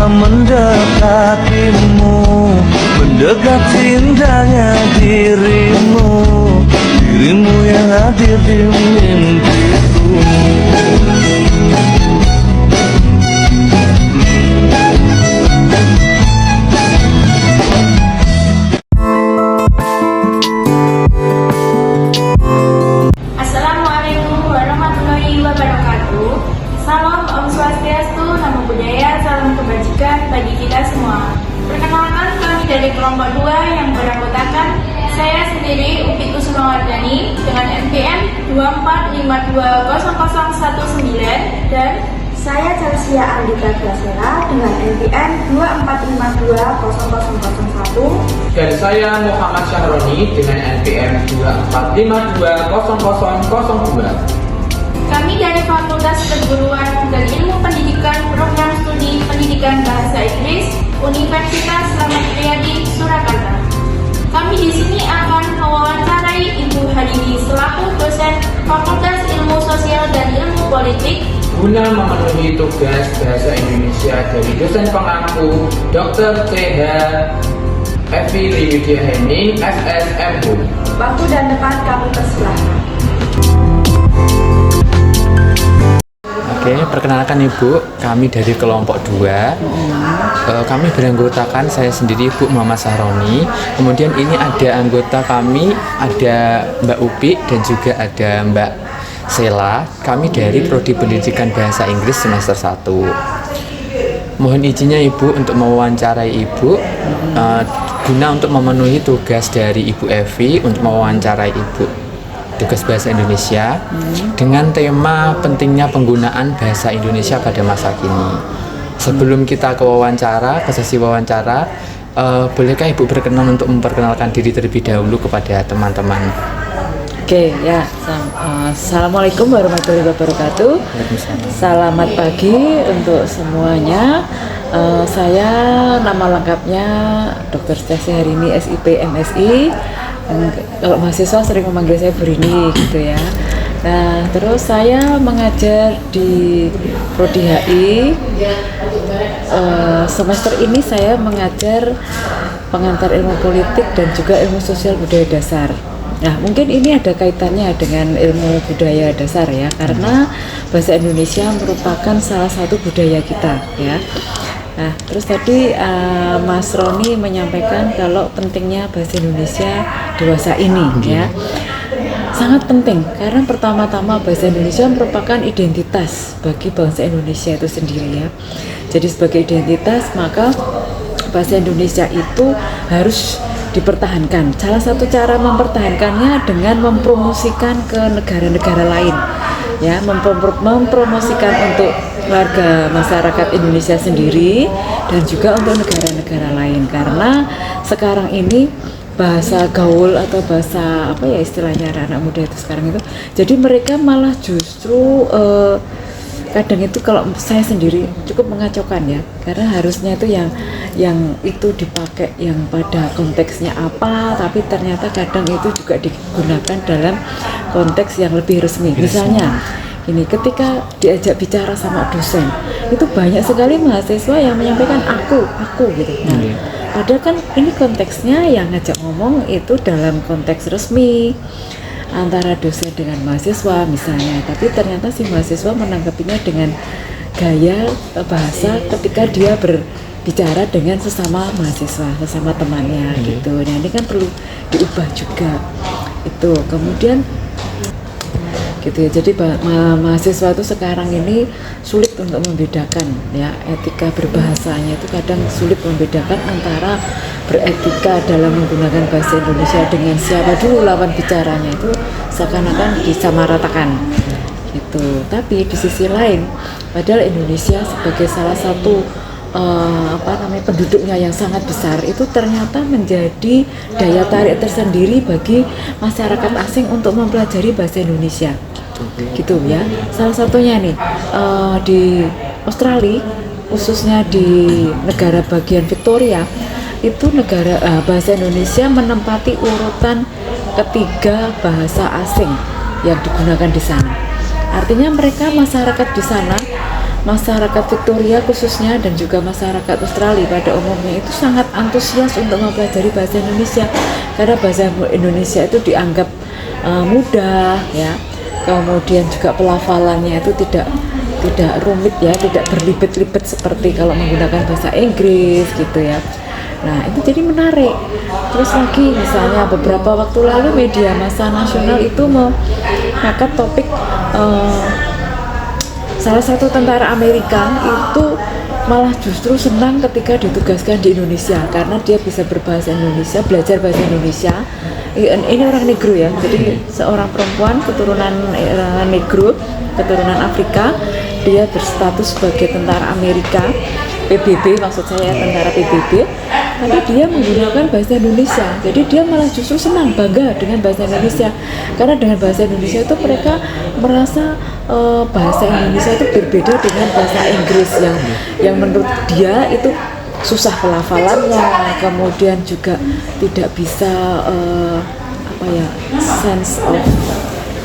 mendekatimu, mendekati indahnya dirimu, dirimu yang hadir di mimpiku. Assalamualaikum warahmatullahi wabarakatuh. Salam Om Swastiastu, Namo Buddhaya, salam kebajikan bagi kita semua. Perkenalkan, kami dari kelompok 2 yang beranggotakan saya sendiri Upik Kusumawardani dengan NPM 24520019 dan saya Chelsea Andika Grasera dengan NPM 24520001. Dan saya Muhammad Syahroni dengan NPM 24520002. kami dari Fakultas Keguruan dan Ilmu Pendidikan Program Studi Pendidikan Bahasa Inggris Universitas Slamet Riyadi, Surakarta. Kami di sini akan mewawancarai Ibu Hadini selaku dosen Fakultas Ilmu Sosial dan Ilmu Politik Guna memenuhi tugas Bahasa Indonesia dari dosen pengampu Dr. C.H. Evi Liwidya Heni, SSMU. Waktu dan tempat kami persilahkan. Oke, perkenalkan Ibu, kami dari kelompok 2. Kami beranggotakan saya sendiri Ibu Muhammad Sahroni. Kemudian ini ada anggota kami, ada Mbak Upi dan juga ada Mbak Sela. Kami dari Prodi Pendidikan Bahasa Inggris semester 1. Mohon izinnya Ibu untuk mewawancarai Ibu guna untuk memenuhi tugas dari Ibu Evi untuk mewawancarai Ibu tugas bahasa Indonesia dengan tema pentingnya penggunaan bahasa Indonesia pada masa kini. Sebelum kita ke wawancara, ke sesi wawancara, bolehkah Ibu berkenan untuk memperkenalkan diri terlebih dahulu kepada teman-teman? Oke, ya. Assalamualaikum warahmatullahi wabarakatuh. Selamat pagi untuk semuanya. Saya nama lengkapnya Dr. Chelsea Harini SIP MSI. Kalau mahasiswa sering memanggil saya Burini gitu ya. Nah, terus saya mengajar di Prodi HI. Semester ini saya mengajar pengantar ilmu politik dan juga ilmu sosial budaya dasar. Nah, mungkin ini ada kaitannya dengan ilmu budaya dasar ya, karena bahasa Indonesia merupakan salah satu budaya kita ya. Nah, terus tadi Mas Roni menyampaikan kalau pentingnya bahasa Indonesia dewasa ini ya. Sangat penting karena pertama-tama bahasa Indonesia merupakan identitas bagi bangsa Indonesia itu sendiri ya. Jadi sebagai identitas maka bahasa Indonesia itu harus dipertahankan. Salah satu cara mempertahankannya dengan mempromosikan ke negara-negara lain ya, mempromosikan untuk warga masyarakat Indonesia sendiri dan juga untuk negara-negara lain, karena sekarang ini bahasa gaul atau bahasa apa ya istilahnya anak muda itu sekarang itu, jadi mereka malah justru kadang itu kalau saya sendiri cukup mengacaukan ya, karena harusnya itu yang itu dipakai yang pada konteksnya apa, tapi ternyata kadang itu juga digunakan dalam konteks yang lebih resmi. Misalnya ini ketika diajak bicara sama dosen itu banyak sekali mahasiswa yang menyampaikan aku gitu. Nah, padahal kan ini konteksnya yang ngajak ngomong itu dalam konteks resmi antara dosen dengan mahasiswa misalnya, tapi ternyata si mahasiswa menanggapinya dengan gaya bahasa ketika dia berbicara dengan sesama mahasiswa, sesama temannya gitu. Nah, ini kan perlu diubah juga itu. Kemudian gitu ya, jadi mahasiswa itu sekarang ini sulit untuk membedakan ya, etika berbahasanya itu kadang sulit membedakan antara beretika dalam menggunakan bahasa Indonesia dengan siapa dulu lawan bicaranya, itu seakan-akan disamaratakan gitu. Tapi di sisi lain, padahal Indonesia sebagai salah satu penduduknya yang sangat besar itu ternyata menjadi daya tarik tersendiri bagi masyarakat asing untuk mempelajari bahasa Indonesia gitu ya. Salah satunya nih di Australia, khususnya di negara bagian Victoria, itu negara bahasa Indonesia menempati urutan ketiga bahasa asing yang digunakan di sana. Artinya mereka masyarakat di sana masyarakat Victoria khususnya dan juga masyarakat Australia pada umumnya itu sangat antusias untuk mempelajari bahasa Indonesia karena bahasa Indonesia itu dianggap mudah ya, kemudian juga pelafalannya itu tidak rumit ya, tidak berlibet-libet seperti kalau menggunakan bahasa Inggris gitu ya. Nah itu jadi menarik. Terus lagi misalnya beberapa waktu lalu media massa nasional itu mengangkat topik salah satu tentara Amerika itu malah justru senang ketika ditugaskan di Indonesia karena dia bisa berbahasa Indonesia, belajar bahasa Indonesia. Ini orang negro ya, jadi seorang perempuan keturunan negro, keturunan Afrika, dia berstatus sebagai tentara Amerika, PBB maksud saya, tentara PBB, tapi dia menggunakan bahasa Indonesia. Jadi dia malah justru senang, bangga dengan bahasa Indonesia karena dengan bahasa Indonesia itu mereka merasa bahasa Indonesia itu berbeda dengan bahasa Inggris yang menurut dia itu susah pelafalannya, kemudian juga tidak bisa sense of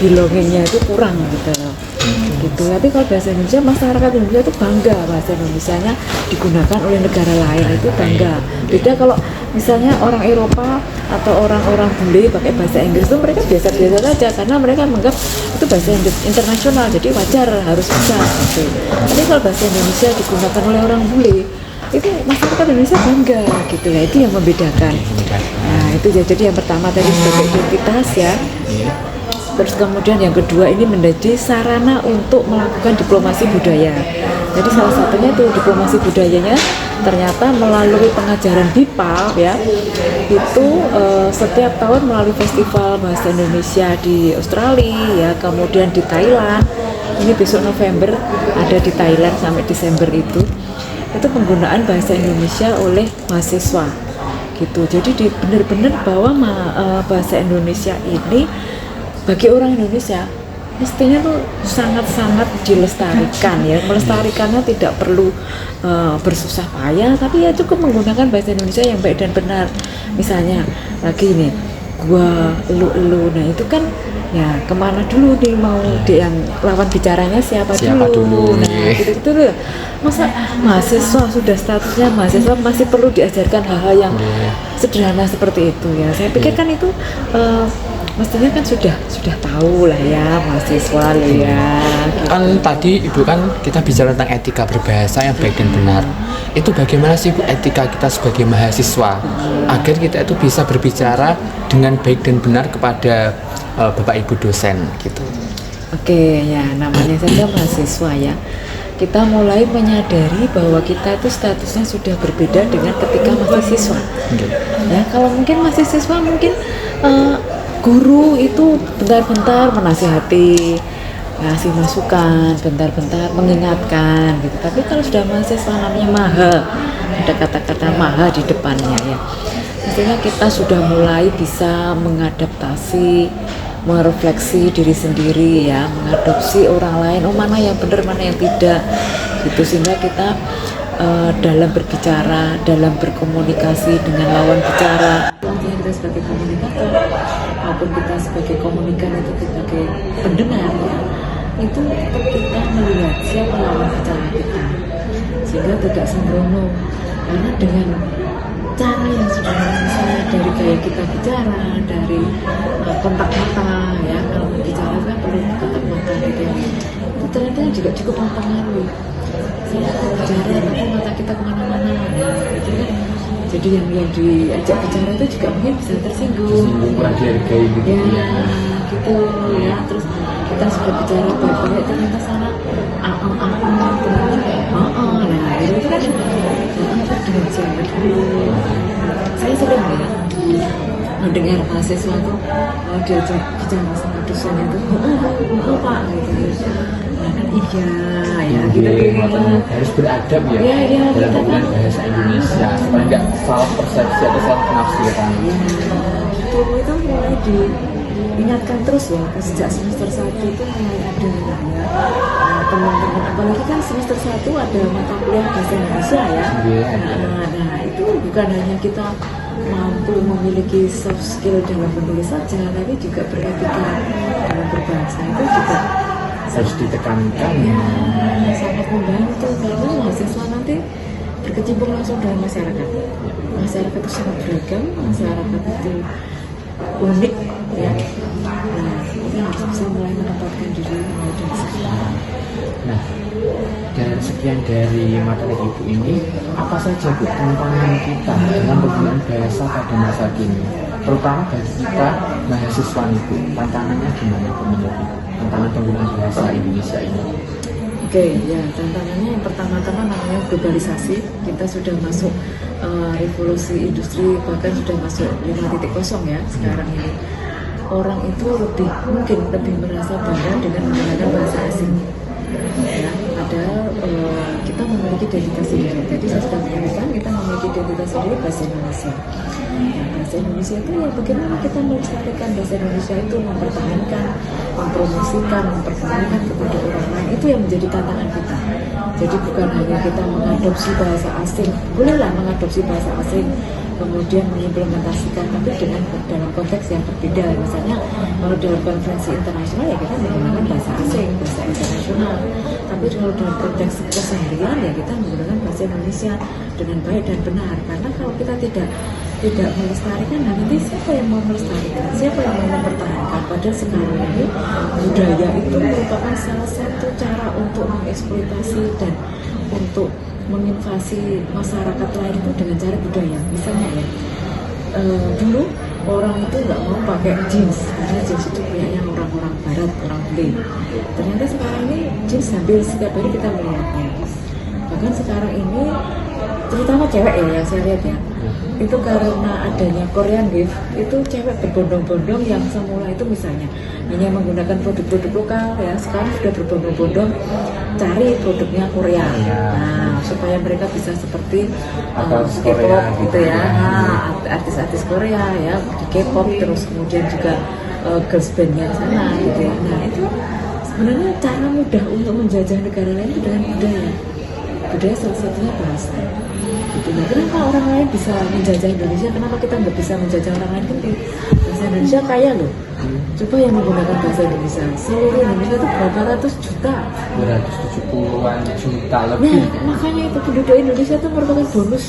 belongingnya itu kurang gitu. Tapi kalau bahasa Indonesia, masyarakat Indonesia itu bangga bahasa Indonesianya digunakan oleh negara lain, itu bangga. Beda kalau misalnya orang Eropa atau orang-orang bule pakai bahasa Inggris itu mereka biasa-biasa saja karena mereka menganggap itu bahasa internasional, jadi wajar harus bisa gitu. Tapi kalau bahasa Indonesia digunakan oleh orang bule, itu masyarakat Indonesia bangga gitu ya, itu yang membedakan. Nah itu jadi yang pertama tadi sebagai identitas ya. Terus kemudian yang kedua ini menjadi sarana untuk melakukan diplomasi budaya. Jadi salah satunya itu diplomasi budayanya ternyata melalui pengajaran BIPA ya. Itu setiap tahun melalui festival bahasa Indonesia di Australia ya, kemudian di Thailand. Ini besok November ada di Thailand sampai Desember itu penggunaan bahasa Indonesia oleh mahasiswa gitu. Jadi benar-benar bahwa bahasa Indonesia ini bagi orang Indonesia mestinya tuh sangat-sangat dilestarikan ya. Melestarikannya tidak perlu bersusah payah, tapi ya cukup menggunakan bahasa Indonesia yang baik dan benar. Misalnya lagi nih, gua, elu, nah itu kan ya kemana dulu nih mau yang lawan bicaranya siapa dulu. Nah gitu loh. Masa mahasiswa sudah statusnya mahasiswa masih perlu diajarkan hal-hal yang sederhana seperti itu ya. Saya pikir kan itu mestinya kan sudah tahu lah ya mahasiswa lah ya. Kan tadi Ibu kan kita bicara tentang etika berbahasa yang baik dan benar. Itu bagaimana sih Bu etika kita sebagai mahasiswa agar kita itu bisa berbicara dengan baik dan benar kepada Bapak Ibu dosen gitu. Oke ya, namanya saja mahasiswa ya. Kita mulai menyadari bahwa kita itu statusnya sudah berbeda dengan ketika masih siswa. Ya, kalau mungkin masih siswa mungkin guru itu bentar-bentar menasihati, ngasih masukan, bentar-bentar mengingatkan gitu. Tapi kalau sudah mahasiswa namanya maha, ada kata-kata maha di depannya ya. Mestinya kita sudah mulai bisa mengadaptasi, merefleksi diri sendiri ya, mengadopsi orang lain, mana yang benar, mana yang tidak gitu, sehingga kita dalam berbicara, dalam berkomunikasi dengan lawan bicara, kita sebagai komunikator maupun kita sebagai komunikan itu sebagai pendengar ya, itu tetap kita melihat siapa lawan bicara kita sehingga tidak sembrono, karena dengan cara yang sebenarnya misalnya dari gaya kita bicara, dari kontak mata ya, kalau bicara kan perlu kontak mata gitu ya, itu ternyata juga cukup mempengaruhi. Saya bicara tapi mata kita kemana-mana ya, itu kan jadi yang diajak bicara itu juga mungkin bisa tersinggung, kurang dihargai gitu ya gitu ya. Terus kita sudah bicara baik-baik ternyata sana nah itu kan dengan siapa dulu. Saya sering ya mendengar mahasiswa itu diajak bicara sama dosen itu Pak gitu. Nah kan iya ya gitu. Harus beradab ya, ya dalam penggunaan bahasa Indonesia supaya nggak salah persepsi atau salah penafsiran. Itu mulai diingatkan terus ya, sejak semester 1 itu mulai ada ya teman-teman, apalagi kan semester 1 ada mata kuliah bahasa Indonesia ya. Nah itu bukan hanya kita mampu memiliki soft skill dalam menulis saja, tapi juga beretika dalam berbahasa itu juga harus ditekankan. Sangat membantu karena mahasiswa nanti berkecimpung langsung dalam masyarakat. Masyarakat itu sangat beragam, masyarakat itu unik ya. Nah, kita harus bisa mulai menempatkan diri mulai dari sekarang. Nah, dan sekian dari materi Ibu ini, apa saja Bu tantangan kita dalam penggunaan bahasa pada masa kini? Terutama bagi kita mahasiswa Ibu, tantangannya gimana Bu menurut Ibu? Tantangan penggunaan bahasa Indonesia ini? Oke, ya tantangannya yang pertama-tama namanya globalisasi. Kita sudah masuk revolusi industri, bahkan sudah masuk 5.0 ya sekarang ini. Orang itu mungkin lebih merasa bangga dengan menggunakan bahasa asing. Ya, padahal kita memiliki identitas sendiri. Jadi saya sudah mengatakan kita memiliki identitas sendiri bahasa Indonesia. Nah, bahasa Indonesia itu ya bagaimana kita melestarikan bahasa Indonesia itu, mempertahankan, mempromosikan, memperkenalkan kepada orang lain, itu yang menjadi tantangan kita. Jadi bukan hanya kita mengadopsi bahasa asing, bolehlah mengadopsi bahasa asing, kemudian mengimplementasikan, tapi dengan dalam konteks yang berbeda. Misalnya kalau dalam konferensi internasional ya kita menggunakan bahasa asing, bahasa internasional. Tapi kalau dalam konteks keseharian ya kita menggunakan bahasa Indonesia dengan baik dan benar. Karena kalau kita tidak melestarikan, nanti siapa yang mau melestarikan? Siapa yang mau mempertahankan? Padahal sekarang ini budaya itu merupakan salah satu cara untuk mengeksploitasi dan untuk menginvasi masyarakat lain itu dengan cara budaya. Misalnya ya, dulu orang itu nggak mau pakai jeans karena jeans itu punyanya orang-orang barat, orang bule. Ternyata sekarang ini jeans hampir setiap hari kita melihatnya. Bahkan sekarang ini terutama cewek ya yang saya lihat ya, itu karena adanya Korean Wave, itu cewek berbondong-bondong yang semula itu misalnya hanya menggunakan produk-produk lokal ya, sekarang sudah berbondong-bondong cari produknya Korea. Nah, supaya mereka bisa seperti K-pop gitu ya, artis-artis Korea ya, di K-pop, terus kemudian juga girls bandnya sana gitu ya. Nah, itu sebenarnya cara mudah untuk menjajah negara lain itu dengan budaya. Budaya salah satunya bahasa. Gitu. Nah, kenapa orang lain bisa menjajah Indonesia? Kenapa kita nggak bisa menjajah orang lain? Gitu. Bahasa Indonesia kaya loh. Coba yang menggunakan bahasa Indonesia, seluruh Indonesia itu berapa ratus juta? 270-an juta lebih. Nah, makanya itu penduduk Indonesia itu merupakan bonus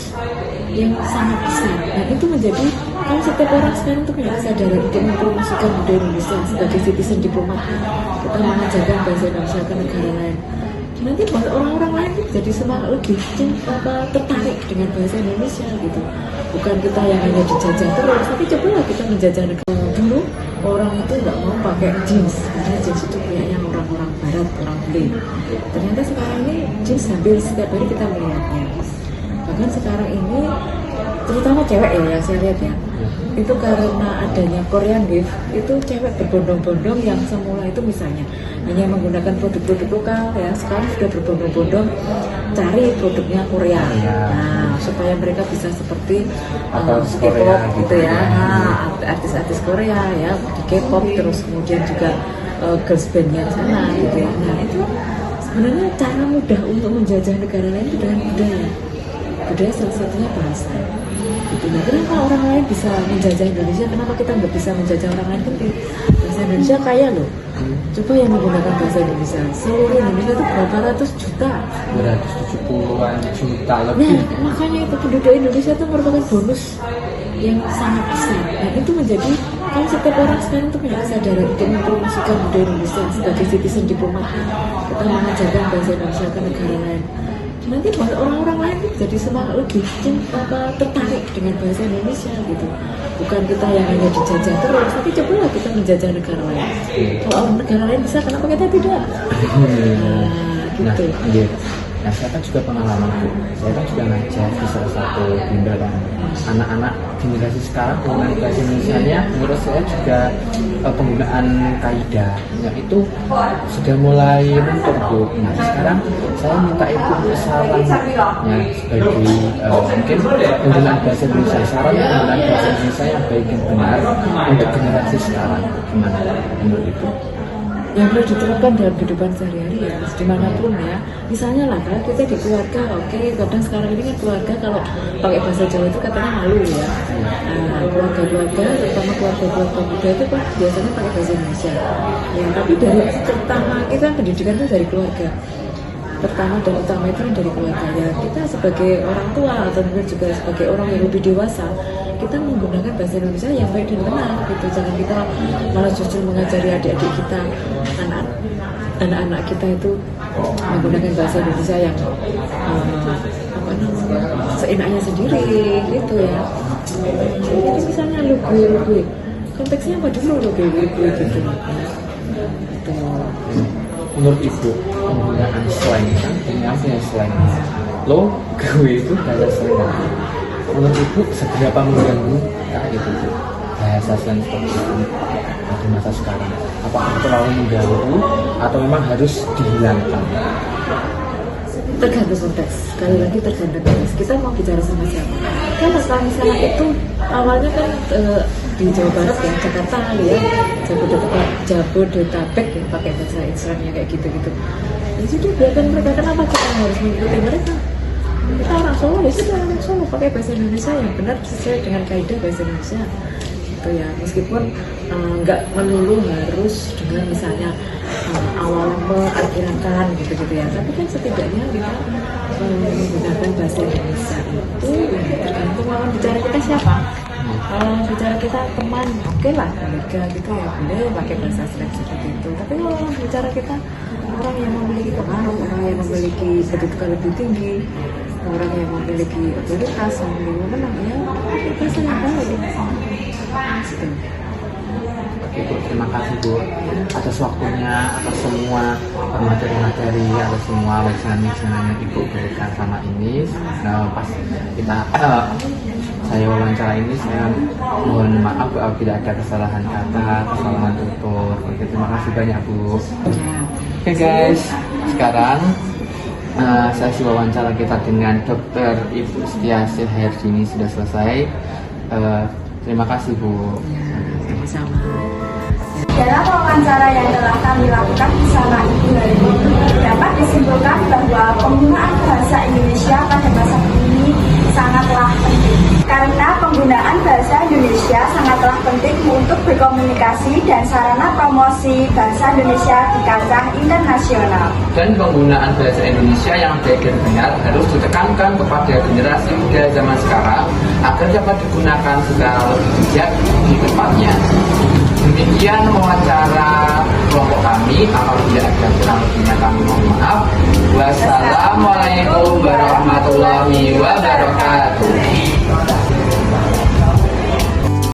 yang sangat besar. Nah, itu menjadi kan setiap orang sekarang tuh punya kesadaran untuk mempromosikan budaya Indonesia sebagai citizen diplomat. Kita mengajarkan bahasa Indonesia ke negara lain. Nanti buat orang-orang lain jadi semangat lebih tertarik dengan bahasa Indonesia gitu. Bukan kita yang hanya dijajah terus, tapi cobalah kita menjajah negara. Dulu orang itu nggak mau pakai jeans karena jeans itu punyanya orang-orang barat, orang bule. Ternyata sekarang ini jeans hampir setiap hari kita melihatnya. Bahkan sekarang ini terutama cewek ya yang saya lihat ya, itu karena adanya Korean Wave, itu cewek berbondong-bondong yang semula itu misalnya hanya menggunakan produk-produk lokal ya, sekarang sudah berbondong-bondong cari produknya Korea. Nah, supaya mereka bisa seperti K-pop gitu ya, artis-artis Korea ya, di K-pop, terus kemudian juga girls bandnya sana gitu ya. Nah, itu sebenarnya cara mudah untuk menjajah negara lain itu dengan budaya. Budaya salah satunya bahasa. Gitu. Nah, kenapa orang lain bisa menjajah Indonesia? Kenapa kita nggak bisa menjajah orang lain? Gitu. Bahasa Indonesia kaya loh. Coba yang menggunakan bahasa Indonesia, seluruh Indonesia itu berapa ratus juta? 270-an juta lebih. Nah, makanya itu penduduk Indonesia itu merupakan bonus yang sangat besar. Nah, itu menjadi kan setiap orang sekarang tuh punya kesadaran untuk mempromosikan budaya Indonesia sebagai citizen diplomat. Kita mengajarkan bahasa Indonesia ke negara lain. Nanti buat orang-orang lain jadi semangat lebih tertarik dengan bahasa Indonesia gitu. Bukan kita yang hanya dijajah terus, tapi cobalah kita menjajah negara lain. Kalau negara lain bisa, kenapa kita tidak? Nah, gitu. Nah, saya kan juga pengalaman Bu. Saya kan juga ngajar di salah satu bimbel anak-anak generasi sekarang penggunaan bahasa Indonesia-nya menurut saya juga penggunaan kaidah itu sudah mulai luntur Bu. Nah, sekarang saya minta Ibu sarannya sebagai mungkin penggunaan bahasa Indonesia, saran penggunaan bahasa Indonesia yang baik dan benar untuk generasi sekarang gimana menurut Ibu? yang perlu diterapkan dalam kehidupan sehari-hari ya Mas, dimanapun ya. Misalnya lah kan kita di keluarga, oke, kadang sekarang ini kan keluarga kalau pakai bahasa Jawa itu katanya malu ya. Nah, keluarga-keluarga, terutama keluarga-keluarga muda itu Pak biasanya pakai bahasa Indonesia. Ya, tapi dari terutama kita pendidikan itu dari keluarga. Pertama dan utama itu kan dari keluarga ya. Kita sebagai orang tua atau mungkin juga sebagai orang yang lebih dewasa, kita menggunakan bahasa Indonesia yang baik dan benar gitu. Jangan kita malah justru mengajari adik-adik kita, anak-anak kita itu menggunakan bahasa Indonesia yang apa namanya seenaknya sendiri gitu ya. Jadi misalnya lu gue konteksnya apa dulu lu gue gitu. Gitu. Menurut Ibu, penggunaan slang kan ini artinya slang. Lo, gue itu bahasa slang. Menurut Ibu seberapa mengganggu kayak gitu bahasa slang seperti itu di masa sekarang? Apakah terlalu mengganggu atau memang harus dihilangkan? Tergantung konteks, sekali lagi tergantung konteks. Kita mau bicara sama siapa? Kan kalau misalnya itu awalnya kan di Jawa Barat ya, Jakarta ya, Jabodetabek ya pakai bahasa Islamnya kayak gitu-gitu. Ya sudah biarkan mereka, kenapa kita harus mengikuti mereka? Kita orang Solo, ya sudah orang Solo pakai bahasa Indonesia yang benar sesuai dengan kaidah bahasa Indonesia. Gitu ya, meskipun nggak melulu harus dengan misalnya awalnya akhirankan gitu-gitu ya, tapi kan setidaknya kita menggunakan bahasa Indonesia itu ya, tergantung lawan bicara kita siapa. Kalau bicara kita teman, oke lah, kolega gitu ya, boleh pakai bahasa slang seperti itu. Tapi kalau lawan bicara kita orang yang memiliki pengaruh, orang yang memiliki kedudukan lebih tinggi, orang yang memiliki otoritas, memiliki wewenang, ya pakai bahasa yang baik. Gitu. Oke Bu, terima kasih Bu atas waktunya, atas semua materi-materi, atas semua wawancara-wawancara yang Ibu berikan sama ini. Nah, pas kita saya wawancara ini, saya mohon maaf apabila ada kesalahan kata, kesalahan tutur. Oke, terima kasih banyak Bu. Oke guys, sekarang sesi wawancara kita dengan Dr. Ibu Setiasih Herdini sudah selesai. Terima kasih Bu. Sama. Dalam wawancara yang telah kami lakukan bersama Ibu Herdini, dapat disimpulkan bahwa penggunaan bahasa Indonesia pada masa kini sangatlah penting. Karena penggunaan bahasa Indonesia sangatlah penting untuk berkomunikasi dan sarana promosi bahasa Indonesia di kancah internasional. Dan penggunaan bahasa Indonesia yang baik dan benar harus ditekankan kepada generasi muda zaman sekarang agar dapat digunakan secara lebih bijak di depannya. Demikian wawancara kelompok kami. Apabila ada kurang lebihnya kami mohon maaf. Wassalamualaikum warahmatullahi wabarakatuh.